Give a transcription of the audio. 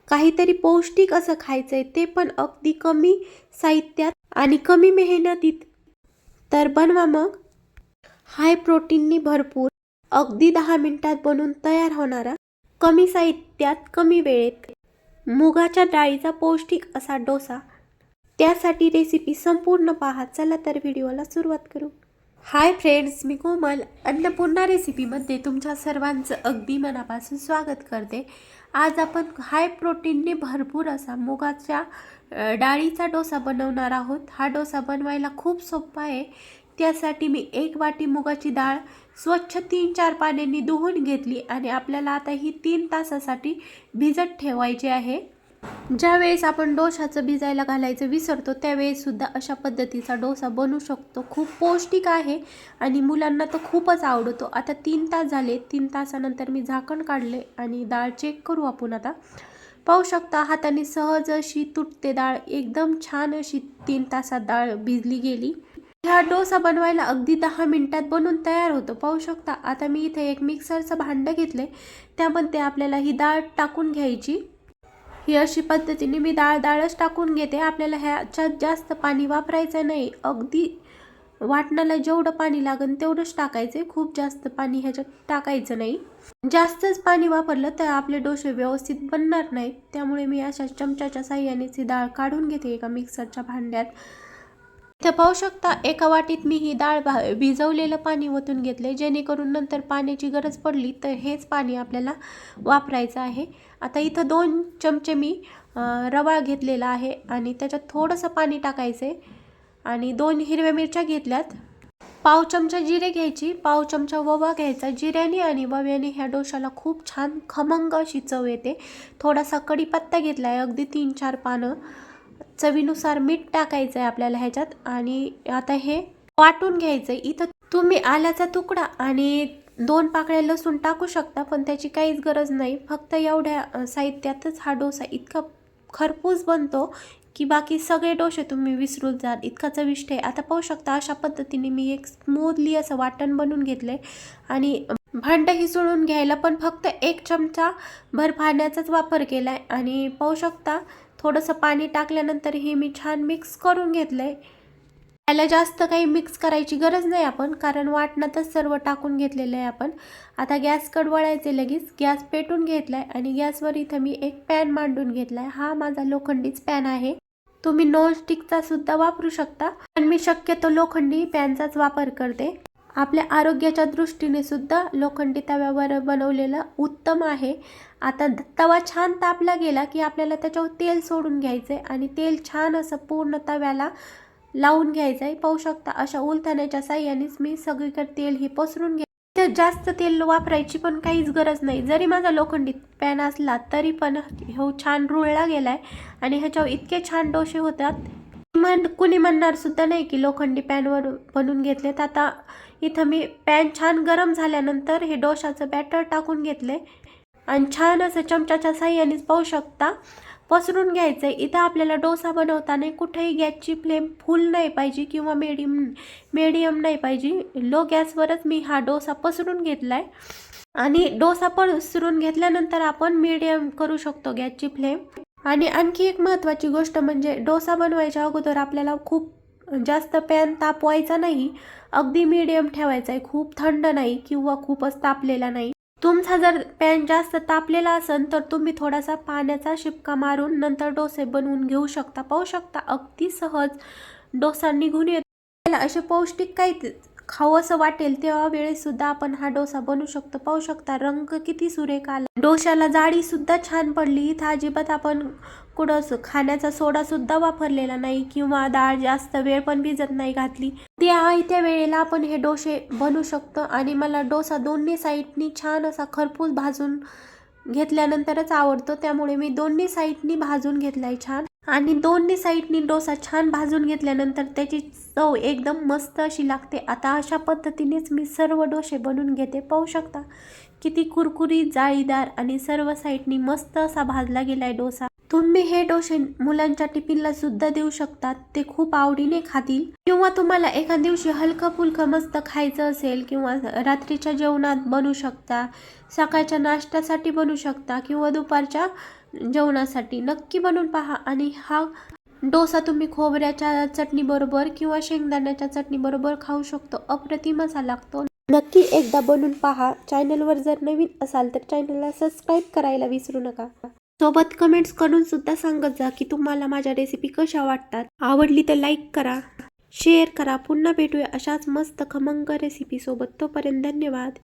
काहीतरी पौष्टिक असं खायचंय, ते पण अगदी कमी साहित्यात आणि कमी मेहनतीत. तर बनवा मग हाय प्रोटीननी भरपूर, अगदी 10 मिनिटात बनून तयार होणारा, कमी साहित्यात कमी वेळेत मुगाच्या डाळीचा पौष्टिक असा डोसा. त्यासाठी रेसिपी संपूर्ण पहा. चला तर व्हिडिओला सुरुवात करू. हाय फ्रेंड्स, मी कोमल अन्नपूर्णा रेसिपीमध्ये तुमच्या सर्वांचं अगदी मनापासून स्वागत करते. आज आपण हाय प्रोटीनने भरपूर असा मुगाच्या डाळीचा डोसा बनवणार आहोत. हा डोसा बनवायला खूप सोपा आहे. त्यासाठी मी 1 वाटी मुगाची डाळ स्वच्छ 3-4 पाण्याने धुवून घेतली आणि आपल्याला आता ही 3 तासासाठी भिजत ठेवायची आहे. ज्यावेळेस आपण डोशाचं भिजायला घालायचं विसरतो त्यावेळेस सुद्धा अशा पद्धतीचा डोसा बनवू शकतो. खूप पौष्टिक आहे आणि मुलांना तर खूपच आवडतो. आता 3 तास झाले. 3 तासानंतर मी झाकण काढले आणि डाळ चेक करू आपण. आता पाहू शकता हाताने सहज अशी तुटते डाळ. एकदम छान अशी 3 तासात डाळ भिजली गेली. हा डोसा बनवायला अगदी 10 मिनिटात बनून तयार होतो. पाहू शकता. आता मी इथे एक मिक्सरचं भांडं घेतले. त्यामध्ये आपल्याला ही डाळ टाकून घ्यायची. ही अशी पद्धतीने मी डाळच टाकून घेते. आपल्याला ह्याच्यात जास्त पाणी वापरायचं नाही. अगदी वाटणाला जेवढं पाणी लागेल तेवढंच टाकायचे. खूप जास्त पाणी ह्याच्यात टाकायचं नाही. जास्तच पाणी वापरलं तर आपले डोसे व्यवस्थित बनणार नाहीत. त्यामुळे मी अशा चमच्याच्या साहाय्याने ही डाळ काढून घेते एका मिक्सरच्या भांड्यात. इथे पाहू शकता एका वाटीत मी ही डाळ भिजवलेलं पाणी ओतून घेतले, जेणेकरून नंतर पाण्याची गरज पडली तर हेच पाणी आपल्याला वापरायचं आहे. आता इथं 2 चमचे मी रवा घेतलेला आहे आणि त्याच्यात थोडंसं पाणी टाकायचं आहे आणि 2 हिरव्या मिरच्या घेतल्यात. पाव चमचा जिरे घ्यायची, पाव चमचा ओवा घ्यायचा. जिऱ्याने आणि ओव्याने ह्या डोशाला खूप छान खमंग अशी चव येते. थोडासा कढीपत्ता घेतला आहे, अगदी 3-4 पानं. चवीनुसार मीठ टाकायचं आहे आपल्याला ह्याच्यात आणि आता हे वाटून घ्यायचं आहे. इथं तुम्ही आल्याचा तुकडा आणि 2 पाकळ्या लसूण टाकू शकता, पण त्याची काहीच गरज नाही. फक्त एवढ्या साहित्यातच हा डोसा इतका खरपूस बनतो की बाकी सगळे डोसे तुम्ही विसरून जाल, इतका चविष्ट आहे. आता पाहू शकता अशा पद्धतीने मी एक स्मूथली असं वाटण बनवून घेतलंय आणि भांडं हिसळून घ्यायला पण फक्त 1 चमचा भर पाण्याचाच वापर केलाय आणि पाहू शकता थोडंसं पाणी टाकल्यानंतर हे मी छान मिक्स करून घेतलंय. याला जास्त काही मिक्स करायची गरज नाही आपण, कारण वाटणातच सर्व टाकून घेतलेलं आहे आपण. आता गॅस कड वळायचे. लगेच गॅस पेटून घेतलाय आणि गॅसवर इथं मी एक पॅन मांडून घेतलाय. हा माझा लोखंडीच पॅन आहे. तुम्ही नॉनस्टिकचा सुद्धा वापरू शकता, पण मी शक्यतो लोखंडी पॅनचाच वापर करते. आपल्या आरोग्याच्या दृष्टीने सुद्धा लोखंडी तव्यावर बनवलेलं उत्तम आहे. आता तवा छान तापला गेला की आपल्याला त्याच्यावर तेल सोडून घ्यायचंय आणि तेल छान असं पूर्ण तव्याला लावून घ्यायचंय. पाहू शकता अशा उलथण्याच्या साह्यानेच मी सगळीकडे तेल ही पसरून घ्यायचं. जास्त तेल वापरायची पण काहीच गरज नाही. जरी माझा लोखंडी पॅन असला तरी पण हो छान रुळला गेलाय आणि ह्याच्यावर इतके छान डोसे होतात. कुणी म्हणणार सुद्धा नाही की लोखंडी पॅनवर बनवून घेतलेत. आता इथं मी पॅन छान गरम झाल्यानंतर हे डोशाचं बॅटर टाकून घेतले आणि छान असं चमच्याच्या साह्यानेच पाहू शकता पसरून घ्यायचं आहे. इथं आपल्याला डोसा बनवताना कुठेही गॅसची फ्लेम फुल नाही पाहिजे किंवा मीडियम नाही पाहिजे. लो गॅसवरच मी हा डोसा पसरून घेतला आहे आणि डोसा पसरून घेतल्यानंतर आपण मीडियम करू शकतो गॅसची फ्लेम. आणि आणखी एक महत्त्वाची गोष्ट म्हणजे डोसा बनवायच्या अगोदर आपल्याला खूप जास्त पॅन तापवायचा नाही, अगदी मीडियम ठेवायचा आहे. खूप थंड नाही किंवा खूपच तापलेला नाही. तुमचा जर पॅन जास्त तापलेला असेल तर तुम्ही थोडासा पाण्याचा शिपका मारून नंतर डोसे बनवून घेऊ शकता. पाहू शकता अगदी सहज डोसा निघून येतो. असे पौष्टिक काही खावं असं वाटेल तेव्हा वेळेस सुद्धा आपण हा डोसा बनवू शकतो. पाहू शकता रंग किती सुरेख आला. डोशाला जाळी सुद्धा छान पडली. इथं अजिबात आपण कुठं खाण्याचा सोडा सुद्धा वापरलेला नाही किंवा डाळ जास्त वेळ पण भिजत नाही घातली. त्या वेळेला आपण हे डोसे बनवू शकतो. आणि मला डोसा दोन्ही साईडनी छान असा खरपूस भाजून घेतल्यानंतरच आवडतो, त्यामुळे मी दोन्ही साईडनी भाजून घेतलाय छान. आणि दोन्ही साईडनी डोसा छान भाजून घेतल्यानंतर त्याची चव एकदम मस्त अशी लागते. आता अशा पद्धतीनेच मी सर्व डोसे बनवून घेते. पाहू शकता किती कुरकुरीत, जाळीदार आणि सर्व साईडनी मस्त असा भाजला गेलाय डोसा. तुम्ही हे डोसे मुलांच्या टिफिनला सुद्धा देऊ शकतात, ते खूप आवडीने खातील. किंवा तुम्हाला एका दिवशी हलकं फुलकं मस्त खायचं असेल किंवा रात्रीच्या जेवणात बनवू शकता, सकाळच्या नाश्त्यासाठी बनवू शकता किंवा दुपारच्या जेवणासाठी नक्की बनवून पहा. आणि हा डोसा तुम्ही खोबऱ्याच्या चटणी बरोबर किंवा शेंगदाण्याच्या चटणी बरोबर खाऊ शकतो. अप्रतिम असा लागतो. नक्की एकदा बनवून पहा. चॅनलवर जर नवीन असाल तर चॅनलला सबस्क्राईब करायला विसरू नका. सोबत कमेंट्स करून सुद्धा सांगत जा की तुम्हाला माझ्या रेसिपी कशा वाटतात. आवडली तर लाईक करा, शेअर करा. पुन्हा भेटूया अशाच मस्त खमंग रेसिपी सोबत. तोपर्यंत धन्यवाद.